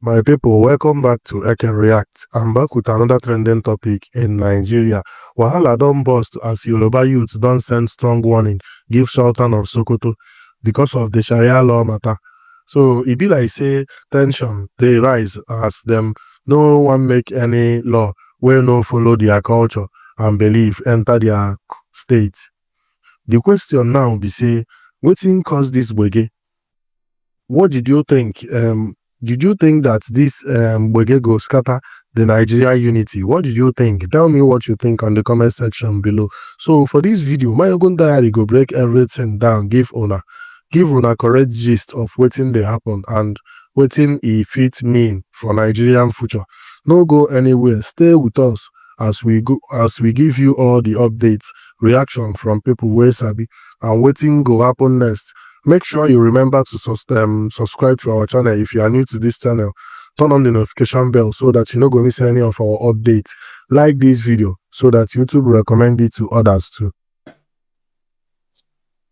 My people, welcome back to Eke React. I'm back with another trending topic in Nigeria. Wahala don burst as Yoruba youths don send strong warning give Sultan of Sokoto because of the Sharia law matter. So e be like say tension dey rise as them no wan make any law wey no follow their culture and belief enter their state. The question now be say, wetin cause this gbege? What did you think? Did you think that this gbege go scatter the Nigeria unity? What did you think? Tell me what you think on the comment section below. So for this video, my own diary go break everything down, give una correct gist of wetin dey happen and wetin e fit mean for Nigerian future. No go anywhere, stay with us as we give you all the updates, reaction from people wey sabi, and wetin go happen next. Make sure you remember to subscribe to our channel if you are new to this channel. Turn on the notification bell so that you no go miss any of our updates. Like this video so that YouTube will recommend it to others too.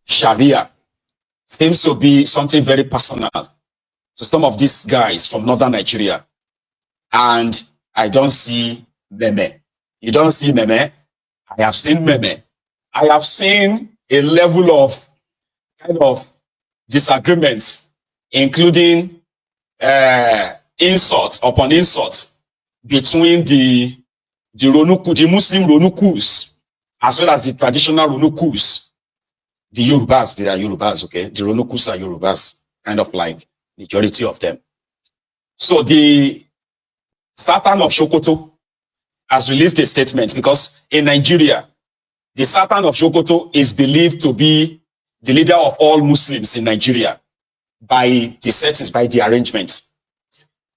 Sharia seems to be something very personal to some of these guys from northern Nigeria. And I don't see meme. You don't see meme? I have seen meme. I have seen a level of kind of disagreements, including insults upon insults between the Muslim Ronukus as well as the traditional Ronukus. The Yorubas, they are Yorubas, okay? The Ronukus are Yorubas, kind of like majority of them. So the Sultan of Sokoto has released a statement because in Nigeria, the Sultan of Sokoto is believed to be the leader of all Muslims in Nigeria by the settings, by the arrangement.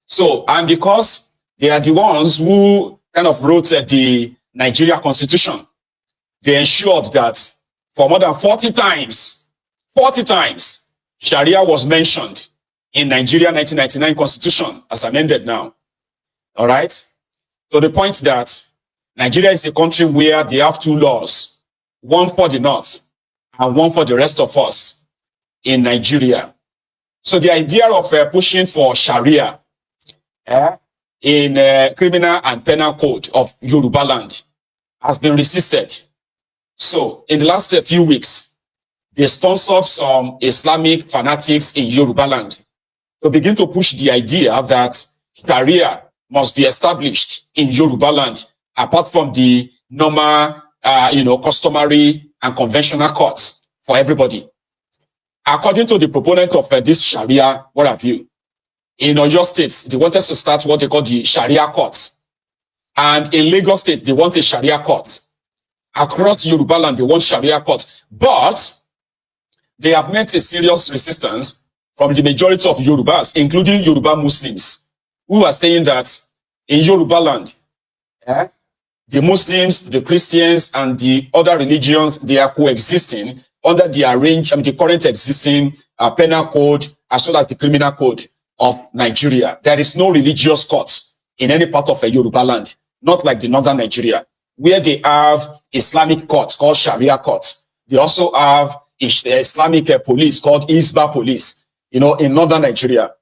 So, and because they are the ones who kind of wrote the Nigeria Constitution, they ensured that for more than 40 times, Sharia was mentioned in Nigeria 1999 Constitution as amended now. All right? To the point that Nigeria is a country where they have two laws, one for the North and one for the rest of us in Nigeria. So the idea of pushing for Sharia in criminal and penal code of Yoruba land has been resisted. So in the last few weeks, they sponsored some Islamic fanatics in Yoruba land to begin to push the idea that Sharia must be established in Yoruba land apart from the normal, customary and conventional courts for everybody. According to the proponent of this Sharia, what have you, in Oyo State, they wanted to start what they call the Sharia courts. And in Lagos State, they want a Sharia court. Across Yoruba land, they want Sharia court. But they have met a serious resistance from the majority of Yorubas, including Yoruba Muslims, who are saying that in Yoruba land, the Muslims, the Christians, and the other religions, they are coexisting under the current existing penal code as well as the criminal code of Nigeria. There is no religious court in any part of Yoruba land, not like the northern Nigeria, where they have Islamic courts called Sharia courts. They also have Islamic police called Isba police, in northern Nigeria.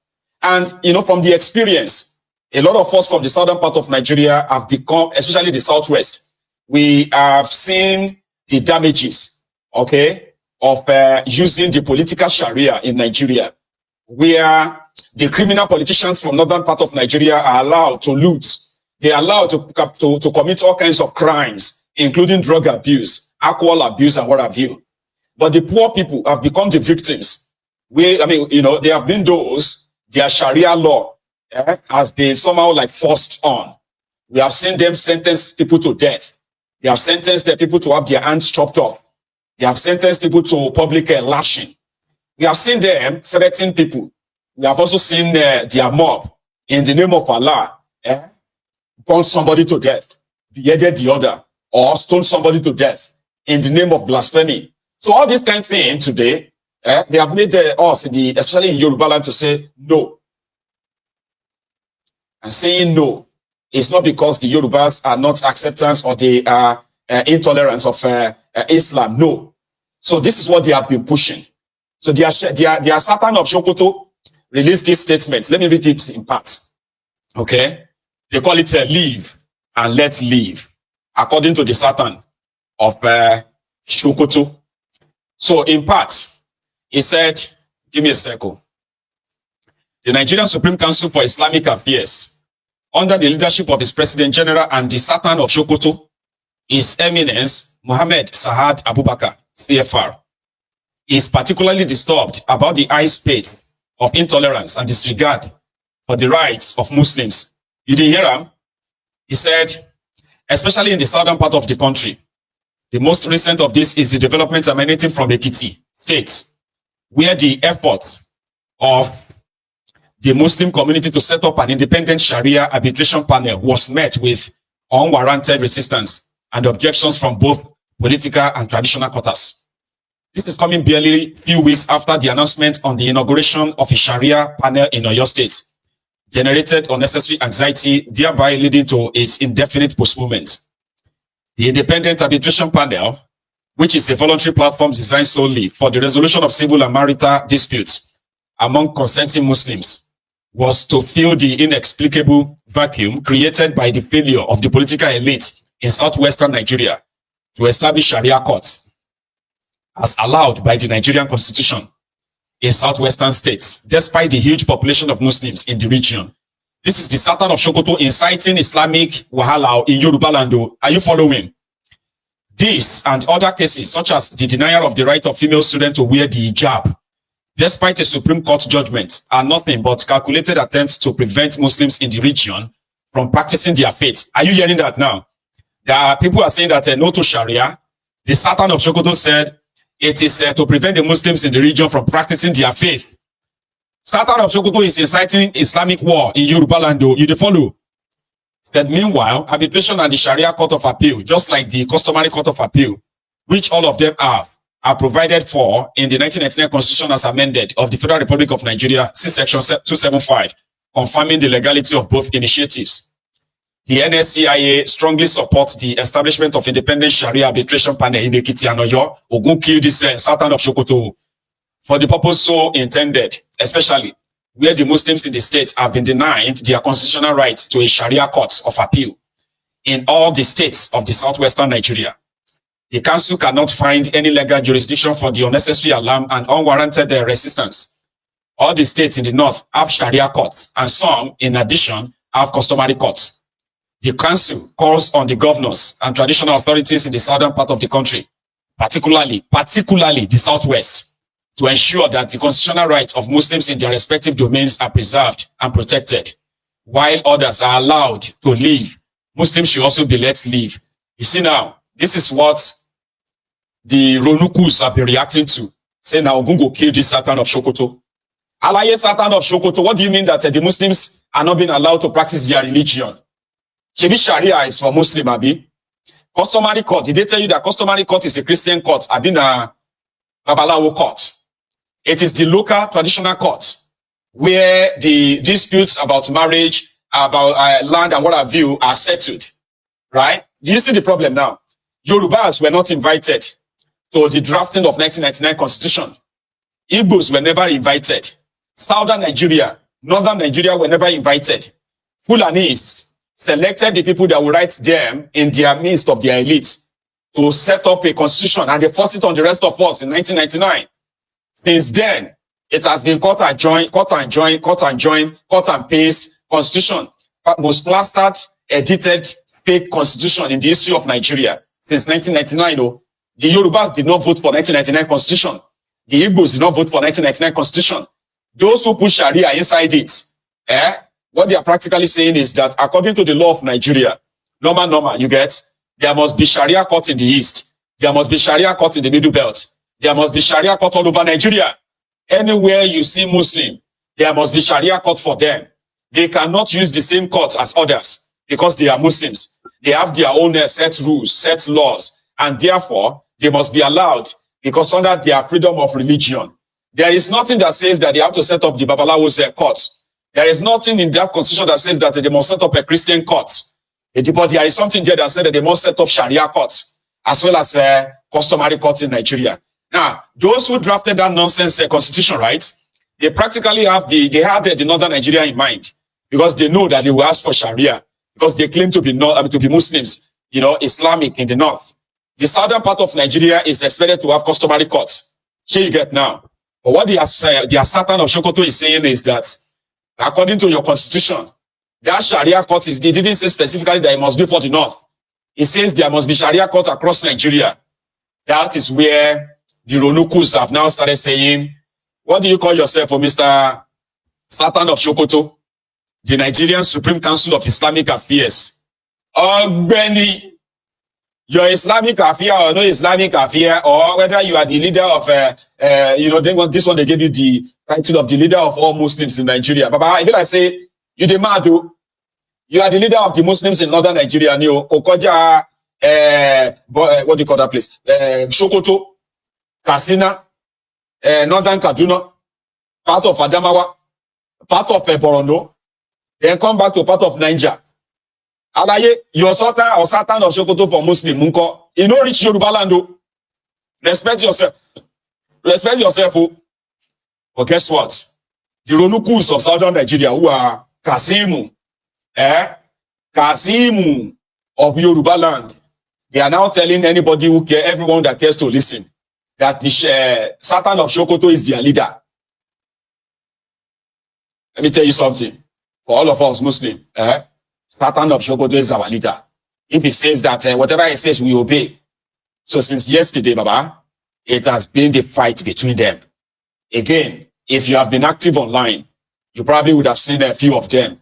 And, from the experience, a lot of us from the southern part of Nigeria have become, especially the southwest, we have seen the damages, okay, of using the political Sharia in Nigeria, where the criminal politicians from northern part of Nigeria are allowed to loot. They are allowed to commit all kinds of crimes, including drug abuse, alcohol abuse, and what have you. But the poor people have become the victims. They have been those, their Sharia law has been somehow like forced on. We have seen them sentence people to death. They have sentenced the people to have their hands chopped off. They have sentenced people to public lashing. We have seen them threaten people. We have also seen their mob, in the name of Allah, burn somebody to death, beheaded the other, or stone somebody to death in the name of blasphemy. So all these kind of things today, they have made us, especially in Yoruba land, to say no. And saying no is not because the Yorubas are not acceptance or they are intolerance of Islam. No. So this is what they have been pushing. So their Sultan of Sokoto released this statement. Let me read it in parts. Okay? They call it live and let live, according to the Sultan of Sokoto. So in part, he said, give me a second. The Nigerian Supreme Council for Islamic Affairs, under the leadership of its President General and the Sultan of Sokoto, His Eminence Mohammed Saad Abubakar, CFR, is particularly disturbed about the high state of intolerance and disregard for the rights of Muslims. You didn't hear him? He said, especially in the southern part of the country. The most recent of this is the development emanating from Ekiti State, where the effort of the Muslim community to set up an independent Sharia arbitration panel was met with unwarranted resistance and objections from both political and traditional quarters. This is coming barely a few weeks after the announcement on the inauguration of a Sharia panel in Oyo State, generated unnecessary anxiety, thereby leading to its indefinite postponement. The Independent Arbitration Panel, which is a voluntary platform designed solely for the resolution of civil and marital disputes among consenting Muslims, was to fill the inexplicable vacuum created by the failure of the political elite in southwestern Nigeria to establish Sharia courts, as allowed by the Nigerian Constitution in southwestern states, despite the huge population of Muslims in the region. This is the Sultan of Sokoto inciting Islamic Wahala in Yoruba land. Are you following? This and other cases, such as the denial of the right of female students to wear the hijab, despite a Supreme Court judgment, are nothing but calculated attempts to prevent Muslims in the region from practicing their faith. Are you hearing that now? There are people who are saying that no to Sharia. The Sultan of Sokoto said it is to prevent the Muslims in the region from practicing their faith. Sultan of Sokoto is inciting Islamic war in Yoruba land. You follow? Said meanwhile, arbitration and the Sharia Court of Appeal, just like the customary Court of Appeal, which all of them are provided for in the 1999 Constitution as amended of the Federal Republic of Nigeria, see Section 275, confirming the legality of both initiatives. The NSCIA strongly supports the establishment of independent Sharia arbitration panel in Ekiti and Oyo. Ogun killed this Sultan of Sokoto for the purpose so intended, especially where the Muslims in the states have been denied their constitutional right to a Sharia court of appeal in all the states of the southwestern Nigeria. The council cannot find any legal jurisdiction for the unnecessary alarm and unwarranted resistance. All the states in the north have Sharia courts, and some, in addition, have customary courts. The council calls on the governors and traditional authorities in the southern part of the country, particularly the southwest, to ensure that the constitutional rights of Muslims in their respective domains are preserved and protected, while others are allowed to live. Muslims should also be let live. You see now, this is what the Ronukus have been reacting to. Say now, Ogun kill this Sultan of Sokoto. Alaye Sultan of Sokoto, what do you mean that the Muslims are not being allowed to practice their religion? Shebi Sharia is for Muslim, Abi. Customary court, did they tell you that customary court is a Christian court? Abi na Babalawo court. It is the local traditional court where the disputes about marriage, about land and what have you are settled, right? Do you see the problem now? Yorubas were not invited to the drafting of 1999 Constitution. Igbos were never invited. Southern Nigeria, Northern Nigeria were never invited. Fulanis selected the people that would write them in their midst of their elite to set up a constitution, and they forced it on the rest of us in 1999. Since then, it has been cut and join, cut and paste constitution. Most plastered, edited, fake constitution in the history of Nigeria since 1999. Though, the Yorubas did not vote for 1999 constitution. The Igbos did not vote for 1999 constitution. Those who put Sharia inside it, what they are practically saying is that according to the law of Nigeria, normal, you get, there must be Sharia court in the east. There must be Sharia court in the middle belt. There must be Sharia court all over Nigeria. Anywhere you see Muslim, there must be Sharia court for them. They cannot use the same court as others because they are Muslims. They have their own set rules, set laws, and therefore they must be allowed because under their freedom of religion. There is nothing that says that they have to set up the Babalawo's court. There is nothing in that constitution that says that they must set up a Christian court. But there is something there that says that they must set up Sharia courts as well as customary courts in Nigeria. Now, those who drafted that nonsense constitution, right? They practically have they had the northern Nigeria in mind. because they know that they will ask for Sharia, because they claim to be to be Muslims, Islamic in the north. The southern part of Nigeria is expected to have customary courts. Here you get now. But what the Sultan of Sokoto is saying is that, according to your constitution, that Sharia court they didn't say specifically that it must be for the north. It says there must be Sharia court across Nigeria. That is where the Ronukus have now started saying, what do you call yourself, Mr. Sultan of Sokoto? The Nigerian Supreme Council of Islamic Affairs. Benny, your Islamic affair or no Islamic affair, or whether you are the leader of, this one, they gave you the title of the leader of all Muslims in Nigeria. Baba, if I say, you the mad, you are the leader of the Muslims in northern Nigeria, and you, Okoja, what do you call that place? Sokoto, Katsina, northern Kaduna, part of Adamawa, part of Borno, then come back to part of Niger. Alaye, your Sultan or Sultan of Sokoto for Muslim, Munko, you know reach Yoruba land. Respect yourself. Respect yourself. But guess what? The Ronukus of southern Nigeria, who are Kasimu of Yoruba land, they are now telling anybody who cares, everyone that cares to listen, that the Sultan of Sokoto is their leader. Let me tell you something. For all of us Muslims, Sultan of Sokoto is our leader. If he says that whatever he says, we obey. So since yesterday, Baba, it has been the fight between them. Again, if you have been active online, you probably would have seen a few of them.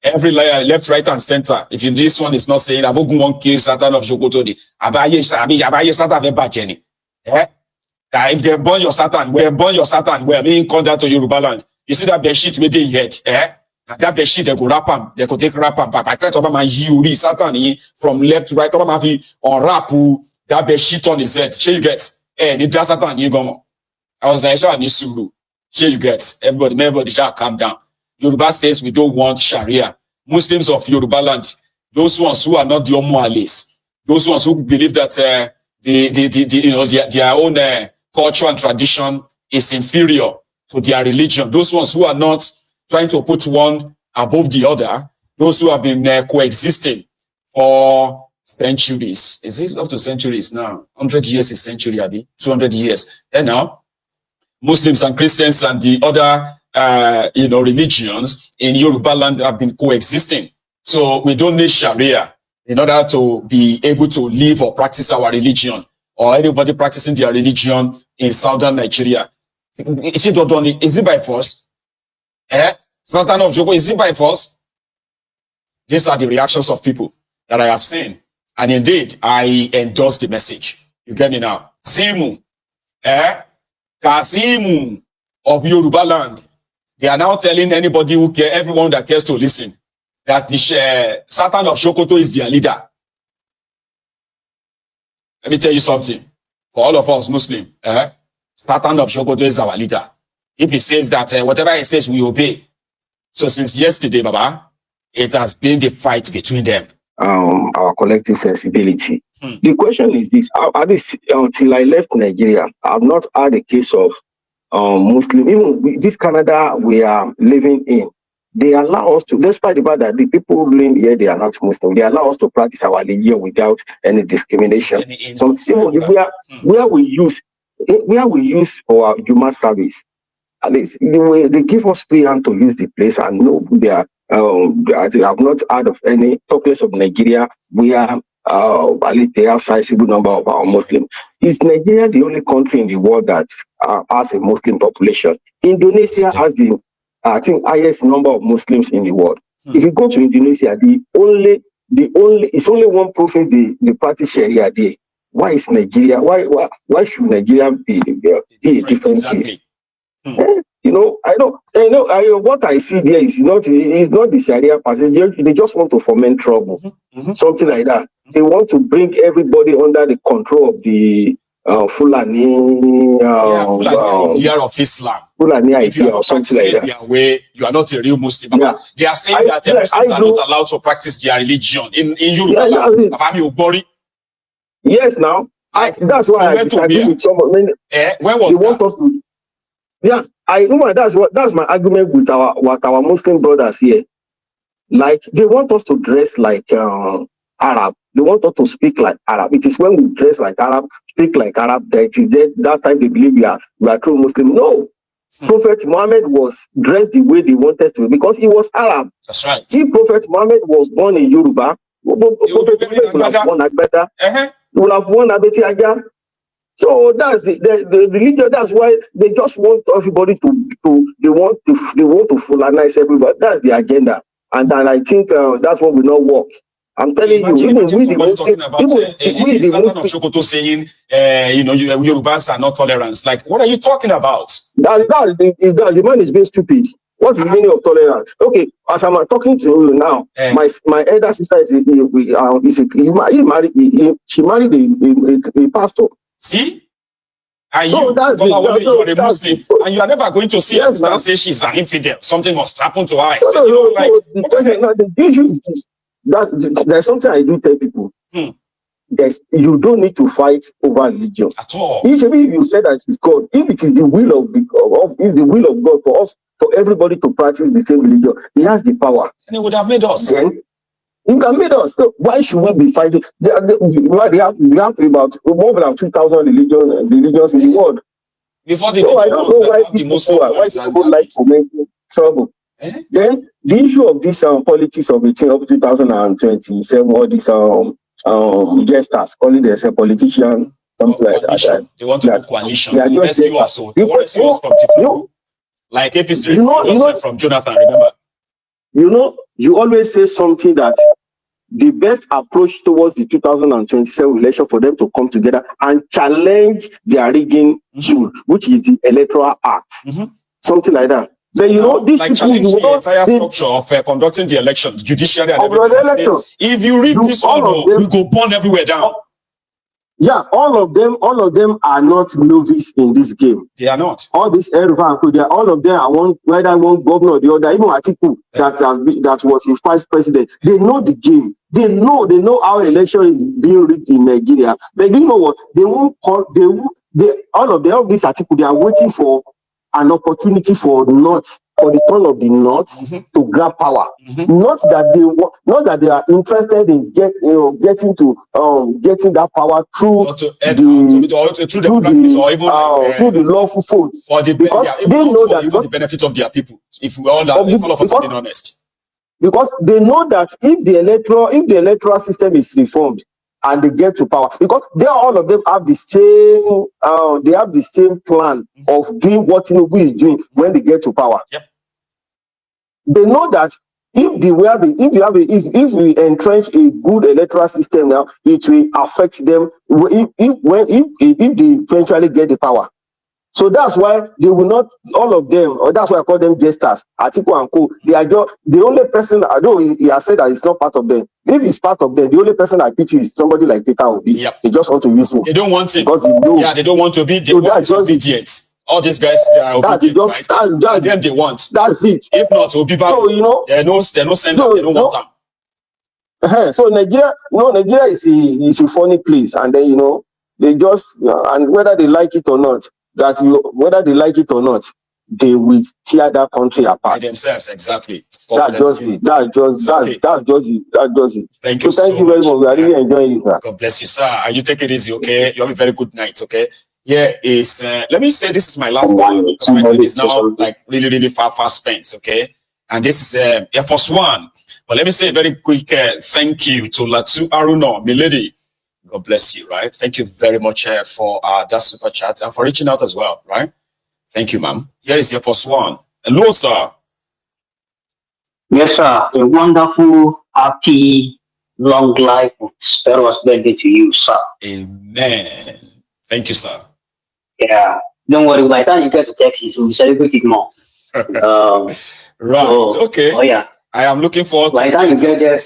Every layer, left, right, and center. If this one is not saying, Abogun won't kill Sultan of Sokoto, Abaye Satan Vebajeni. That if they burn your Satan, we're being called out to Yoruba land. You see that bedsheet with the head, that bedsheet, they go wrap them, they could take wrap them back. I tell you, my Yuri Satan from left to right, unwrap that bedsheet on his head. Here you get, the just Satan, you go. I was like, here you get, everybody shall calm down. Yoruba says we don't want Sharia. Muslims of Yoruba land, those ones who are not the Omoales, those ones who believe that their own culture and tradition is inferior to their religion, those ones who are not trying to put one above the other, those who have been coexisting for centuries. Is it up to centuries now? 100 years is century, Abi. 200 years. And now, Muslims and Christians and the other religions in Yoruba land have been coexisting. So we don't need Sharia in order to be able to live or practice our religion, or anybody practicing their religion in southern Nigeria. Is it by force? Sultan of Sokoto, is it by force? These are the reactions of people that I have seen. And indeed, I endorse the message. You get me now? Simu, Kasimu of Yoruba land. They are now telling anybody who cares, everyone that cares to listen, that the Sultan of Sokoto is their leader. Let me tell you something. For all of us Muslims, Sultan of Sokoto is our leader. If he says that whatever he says, we obey. So since yesterday, Baba, it has been the fight between them. Our collective sensibility. The question is this: till I left Nigeria, I've not had a case of Muslim. Even this Canada we are living in, they allow us to, despite the fact that the people living here they are not Muslim, they allow us to practice our religion without any discrimination. So where we use for our Juma service, at least they give us free hand to use the place, and no, I have not heard of any talkers of Nigeria where at least they have sizable number of our Muslims. Is Nigeria the only country in the world that has a Muslim population? Indonesia has the highest number of Muslims in the world. If you go to Indonesia, it's only one province they practice Sharia there. Why is Nigeria? Why should Nigeria be a different case? What I see there is not the Sharia passage. They just want to foment trouble, something like that. They want to bring everybody under the control of the Fulani idea of Islam. Fulani idea or something like that. Their way, you are not a real Muslim. Yeah. They are saying that Muslims are not allowed to practice their religion in Yoruba. Yes, now that's why I disagree with someone. When was that? I know that's my argument with our Muslim brothers here. like they want us to dress like Arab. They want us to speak like Arab. It is when we dress like Arab, speak like Arab, that it is that time they believe we are true Muslim. No. Prophet Muhammad was dressed the way they wanted to because he was Arab. That's right. If Prophet Muhammad was born in Yoruba, Prophet Muhammad would have worn Agbada. He would have worn Abeti Aga. So that's the religion. That's why they just want everybody they want to Fulanize everybody. That's the agenda, and then I think that's what will not work. I'm telling you, even we the talking about Sultan of Sokoto saying, Yorubas are not tolerant. Like, what are you talking about? The man is being stupid. What is the meaning of tolerance? Okay, as I'm talking to you now, my elder sister she married a pastor. See? And so you're a Muslim, and you are never going to see her sister and say she's an infidel. Something must happen to her. The issue is this. There's something I do tell people. You don't need to fight over religion at all. If you say that it's God, if it is the will of God for us, for everybody to practice the same religion, He has the power. And He would have made us. Then He can made us. So why should we be fighting? We have about more than 2,000 religions in the world. Before the I don't know why people like to make trouble. Then the issue of this politics of between up to 2027, all these jesters calling themselves politicians, something like that. They want to do coalition. They rescue us. They want to rescue us from people. Like APC from Jonathan, remember? You always say something that the best approach towards the 2027 election for them to come together and challenge their rigging tool, which is the Electoral Act. Something like that. Then this like challenge the entire structure of conducting the election, the judiciary and everything. If you read this one, we go burn everywhere down. Yeah, all of them are not novice in this game. They are not. All these all of them are whether one governor or the other, even Atiku that was a vice president. They know the game. They know how election is being rigged in Nigeria. But you know what? All of these Atiku, they are waiting for an opportunity for the turn of the North to grab power. Not that they are interested in getting that power through the lawful votes. Because they know that for the benefit of their people. If all of us are being honest. Because they know that if the electoral system is reformed and they get to power, because all of them have the same plan of doing what Tinubu is doing when they get to power. Yep. They know that if we entrench a good electoral system now, it will affect them if they eventually get the power. So that's why they will not, all of them, or that's why I call them jesters, Atiku and Co. They are just the only person, although he has said that it's not part of them. If it's part of them, the only person I pity is somebody like Peter Obi. Yep. They just want to use him. They don't want him. Because they know. Yeah, they don't want to be. They want to be obedient. All these guys, they are obedient, right? That's them they want. That's it. If not, Obi, so, they're no send up. They don't want them. So Nigeria, is a funny place, and then they just and whether they like it or not, they will tear that country apart by themselves. Exactly. That's just it. Thank you. So thank you very much. We are really enjoying it, sir. God bless you, sir. And you take it easy, okay? You have a very good night, okay? Yeah, let me say this is my last one because my time is now like really, really far spent, okay? And this is Air Force One. But let me say a very quick thank you to Latu Aruno, milady. God bless you, right? Thank you very much for that super chat and for reaching out as well, right? Thank you, ma'am. Here is Air Force One. Hello, sir. Yes, sir. A wonderful, happy, long life, prosperous birthday to you, sir. Amen. Thank you, sir. Yeah. Don't worry, by the time you get to Texas, we'll celebrate it more. Right. Okay. Oh, yeah. I am looking forward by the time you get there.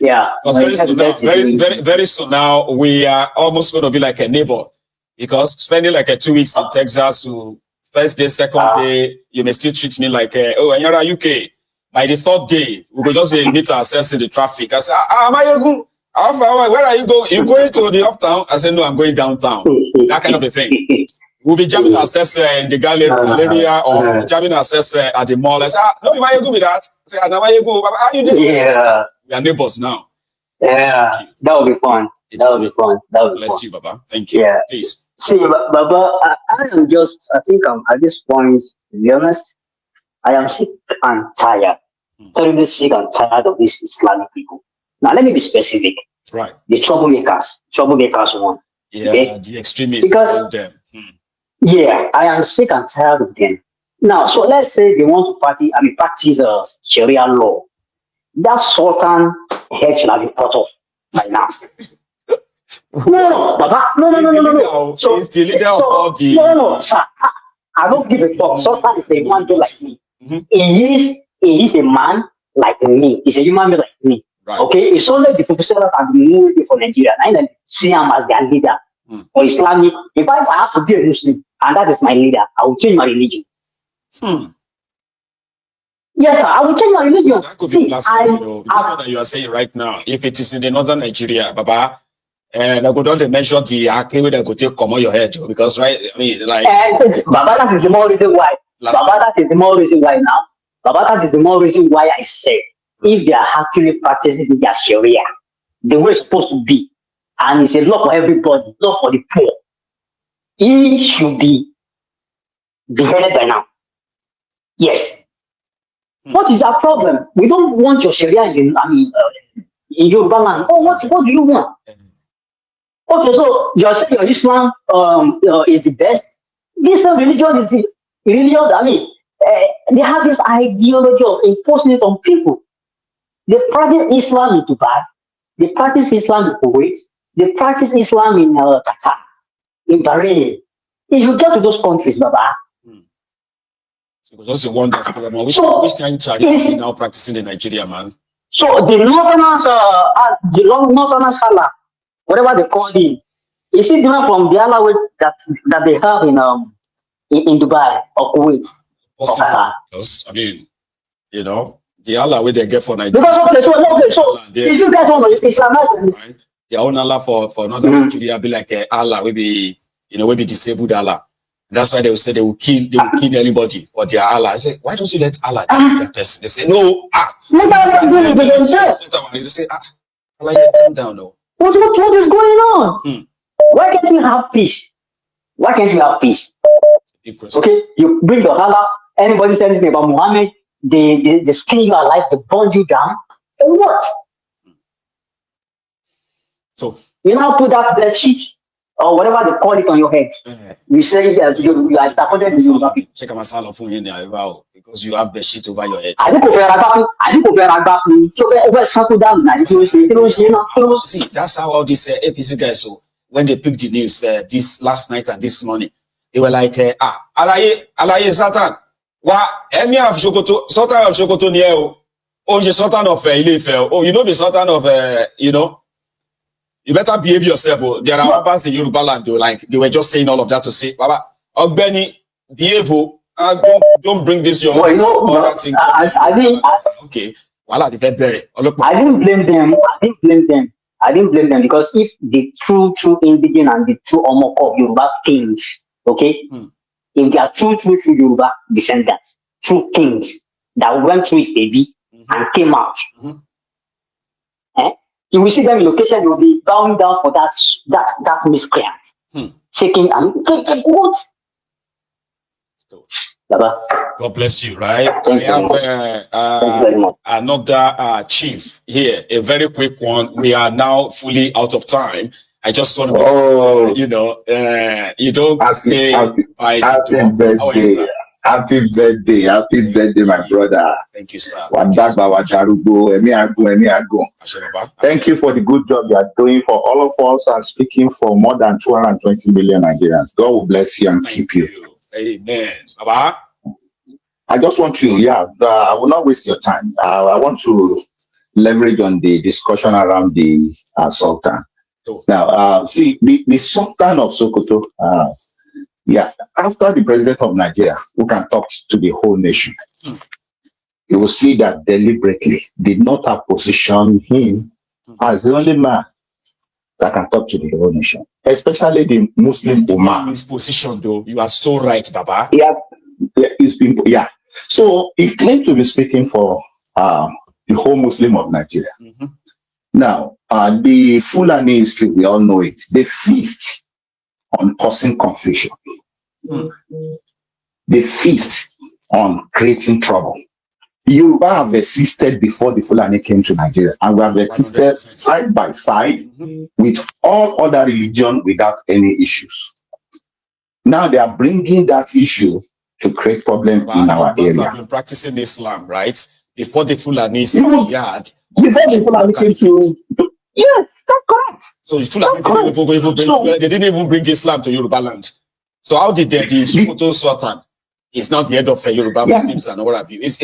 Yeah. Very soon now, we are almost going to be like a neighbor because spending like 2 weeks in Texas, first day, second day, you may still treat me like, and you're a UK. By the third day, we will just meet ourselves in the traffic. I say, where are you going? You going to the uptown? I said, no, I'm going downtown. That kind of a thing. We'll be jamming ourselves in the galleria or jamming ourselves at the mall. I say, no, why you go with that? I say, why you go? How you doing? Yeah. We are neighbors now. Yeah. That would be fun. That would be fun. Bless you, Baba. Thank you. Yeah. Please. See, Baba, I think I'm at this point, to be honest, I am sick and tired. Terribly sick and tired of these Islamic people. Now, let me be specific. Right. The troublemakers one. Yeah, okay? The extremists. Because, them. Yeah, I am sick and tired of them. Now, so let's say they want to practice Sharia law. That Sultan head should have been cut off by now. No, Baba. No. So it's the leader of all the. No, sir. I don't give a fuck. Sultan is a human being like me. He is a man like me. He's a human being like me. Right. Okay, it's only the professionals and the movie for Nigeria. I don't see him as their leader or Islamic. If I have to be a Muslim and that is my leader, I will change my religion. Yes, sir. I will change my religion. So that could be blasphemy, what you are saying right now. If it is in the northern Nigeria, Baba, and I go down to mention the arcade that could take come on your head, because right, I mean, like. Baba, that is the more reason why. That is the more reason why now. Baba, that is the more reason why I say if they are actually practicing their Sharia, the way it's supposed to be, and it's a law for everybody, not for the poor, he should be beheaded by now. Yes. What is our problem? We don't want your Sharia in Yoruba land. Oh, what do you want? Okay, so you're saying your Islam is the best. This religion is the religion. They have this ideology of imposing it on people. They practice Islam in Dubai. They practice Islam in Kuwait. They practice Islam in Qatar, in Bahrain. If you get to those countries, Baba. Just a wonder, which kind of Sharia are we now practicing in Nigeria, man? So the Northerners Allah, whatever they call it, is it different from the Allah that they have in Dubai or Kuwait? Possible, because the Allah where they get for Nigeria. So if you guys want to Islamize, right? Their own Allah for northern Nigeria be like Allah will be disabled Allah. That's why they will say they will kill anybody for their Allah. I say, why don't you let Allah do that person? They say, no. They say, Allah, calm down, no. What is going on? Why can't you have peace? Okay, you bring your Allah. Anybody says anything about Muhammad, they skin you alive, they burn you down. And what? So you now put that bed sheet or whatever they call it on your head. You say you are supported in Yoruba people. Check my salon for you now, because you have bed sheet over your head. See, that's how all these APC guys, so when they picked the news this last night and this morning, they were like, Alaye Satan, Emir of Sokoto, Sultan of Sokoto near the Sultan of Ile-Ife. Oh, you know the Sultan of you better behave yourself. There are others in Yoruba land, they were just saying all of that to say, Baba, Ogbeni, behave, don't bring this your thing. Okay. Voila, the very. I didn't blame them because if the true indigenous and the true Omoko of Yoruba kings, okay, if they are true Yoruba descendants, true kings that went through it, baby, and came out, you will see them in location, you will be bowing down for that miscreant. Shaking and what? God bless you, right? Thank I have another chief here, a very quick one. We are now fully out of time. I just want to you don't stay by the door. Happy birthday, my brother. Thank you, sir. Thank you for the good job you are doing for all of us and speaking for more than 220 million Nigerians. God will bless you and keep you. Amen. Baba? I just want to, I will not waste your time. I want to leverage on the discussion around the Sultan. Now, see, the Sultan of Sokoto, after the president of Nigeria, who can talk to the whole nation, you will see that deliberately did not have positioned him as the only man that can talk to the whole nation, especially the Muslim Ummah. His position, though, you are so right, Baba. Yeah. So he claimed to be speaking for the whole Muslim of Nigeria. Now, the Fulani history, we all know it. They feast on causing confusion. They feast on creating trouble. Yoruba have existed before the Fulani came to Nigeria, and we have existed 100%. Side by side with all other religions without any issues. Now they are bringing that issue to create problem in our area. Have been practicing Islam, right? Before the Fulani yard. Before the Fulani came to yes, that's correct. So the Fulani they didn't even bring Islam to Yoruba land. So how did the Sokoto Sultan is now the head of Yoruba Muslims and what have you? It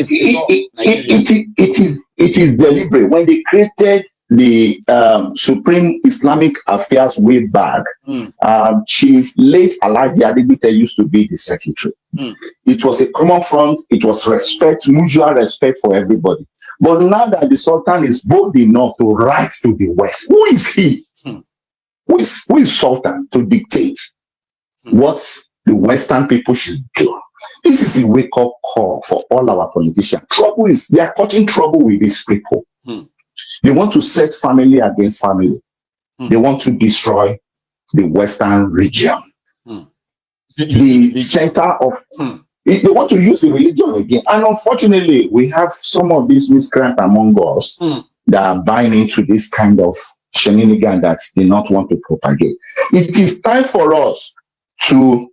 is deliberate. When they created the Supreme Islamic Affairs way back, Chief late Alhaji Adebite used to be the secretary. It was a common front. It was respect, mutual respect for everybody. But now that the Sultan is bold enough to write to the West, who is he? Who is Sultan to dictate what the Western people should do? This is a wake-up call for all our politicians. Trouble is, they are causing trouble with these people. They want to set family against family. They want to destroy the Western region. The center of... They want to use the religion again. And unfortunately, we have some of these miscreants among us that are buying into this kind of shenanigan that they not want to propagate. It is time for us to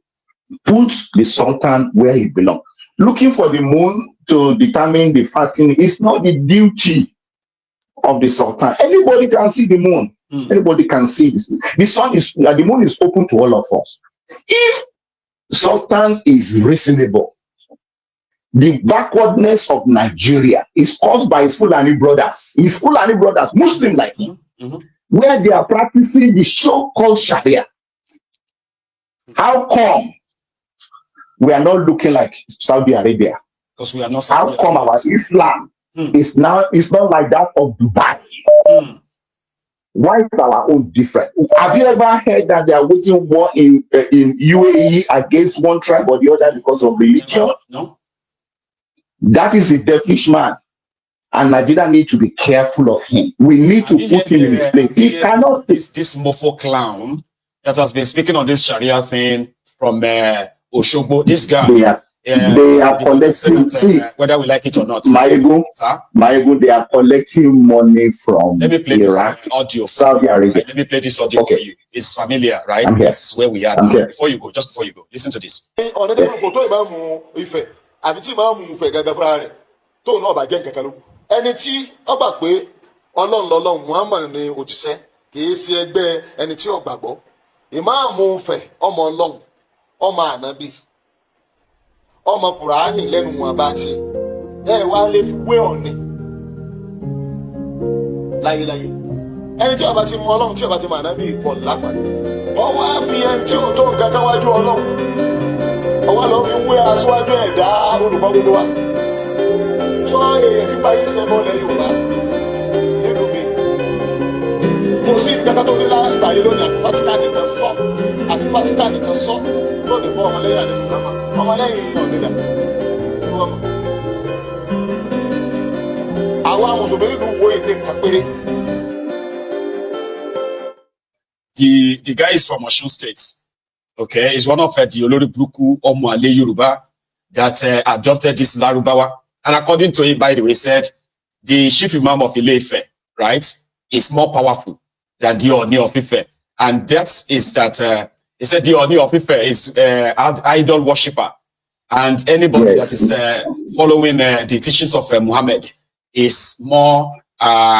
put the Sultan where he belongs. Looking for the moon to determine the fasting is not the duty of the Sultan. Anybody can see the moon. Anybody can see this. The moon is open to all of us. If Sultan is reasonable, the backwardness of Nigeria is caused by his Fulani brothers. His Fulani brothers, Muslim like him, where they are practicing the so-called Sharia. How come we are not looking like Saudi Arabia? Because we are not. How come our Islam is not like that of Dubai? Why is our own different? Have you ever heard that they are waging war in UAE against one tribe or the other because of religion? No. That is a devilish man, and Nigeria need to be careful of him. We need to put him in his place. He cannot. This mofo clown that has been speaking on this Sharia thing from Oshogbo. This guy. They are collecting. Whether we like it or not. Maego, they are collecting money from Let me play Iraq, this audio. Saudi Arabia. Let me play this audio for you. It's familiar, right? This is where we are now. Before you go, listen to this. àbí tí máa mú fẹ́ gẹ́gẹ́ fúnra rẹ̀ tóun náà bá jẹ́ nǹkan kan ló ẹni tí ó gbà pé ọlọ́run lọ́lọ́run Muhammad ni òjíṣẹ́ kìí ṣe ẹgbẹ́ ẹni tí ó gbàgbọ́ ìmáàmù fẹ́ ọmọ ọlọ́run ọmọ ànábì ọmọ kùránì lẹ́nu wọn bá ti ẹ wá lè fi wé ọ̀nì láyéláyé ẹni tí ó bá ti mọ ọlọ́run tí ó bá ti mọ ànábì pọ̀ lápàdé ọwọ́ àfi ẹni tí ó tó nǹkan kan wájú ọlọ́run ọwọ́ lọ fi wé aṣáájú ẹ̀dá olùkọ́ gbogbo wa sọ èèyàn tí báyìí sẹ́bọ̀ lẹ́ Yorùbá nínú mi kò sí ìgbàgbọ́ tó ní láàyè lónìí àfi Vatican nìkan sọ lónìí bọ́ ọmọlẹ́yìn àdéhùn ọmọlẹ́yìn ọ̀dẹ́dà àwọn amòsòmẹ́rin ló wo èdè kápẹ́rẹ́. The guy is from Osun State. Okay, he's one of the Olori Buruku Omuale Yoruba that adopted this Larubawa. And according to him, by the way, said the chief imam of Ile-Ife, right, is more powerful than the Oni of Ife. And that is that, he said the Oni of Ife is idol worshipper. And anybody that is following the teachings of Muhammad is more,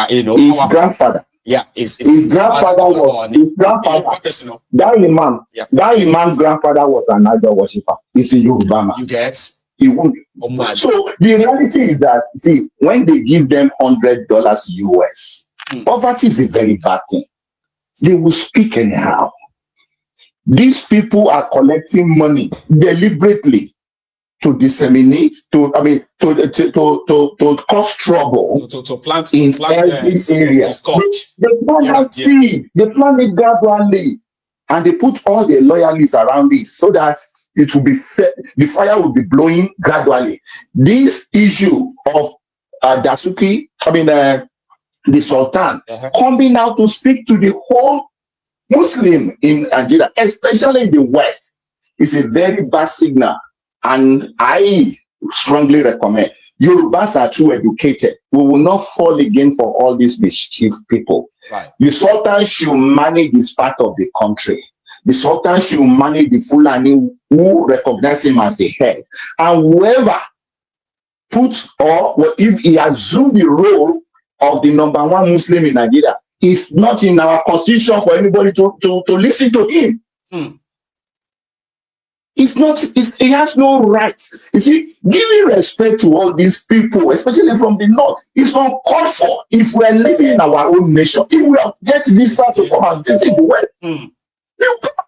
his powerful. grandfather. Yeah, his grandfather was that imam grandfather was an idol worshipper. He's a Yoruba man. You get? He won't. So the reality is that, see, when they give them $100 US, poverty is a very bad thing. They will speak anyhow. These people are collecting money deliberately. to disseminate, to cause trouble to plant in every area. They plant that seed, they plant it gradually, and they put all the loyalists around it so that it will be the fire will be blowing gradually. This issue of Dasuki, the Sultan, coming out to speak to the whole Muslim in Nigeria, especially in the West, is a very bad signal. And I strongly recommend Yorubas are too educated. We will not fall again for all these mischief people. Right. The Sultan should manage this part of the country. The Sultan should manage the Fulani who recognize him as the head. And whoever puts, or if he assumes the role of the number one Muslim in Nigeria, it's not in our constitution for anybody to listen to him. It's not, he has no right. You see, giving respect to all these people, especially from the north, is uncalled for if we are living in our own nation. If we get visa to come and visit the West, you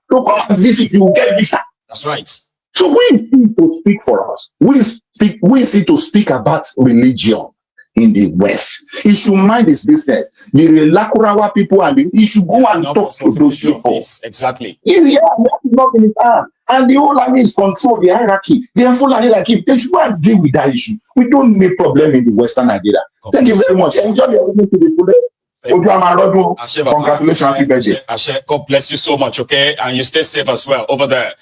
come and visit, you get visa. That's right. So we need to speak for us. We need to speak about religion in the West. He should mind his business. The Lakurawa people, and he should go and talk to those people. Exactly. He has not in his hand. And the whole army is control the hierarchy. They are Fulani like him. They should go and deal with that issue. We don't need problem in the Western Nigeria. Thank you very much. Enjoy your evening to the today. Congratulations. Happy birthday. God bless you so much, okay? And you stay safe as well over there.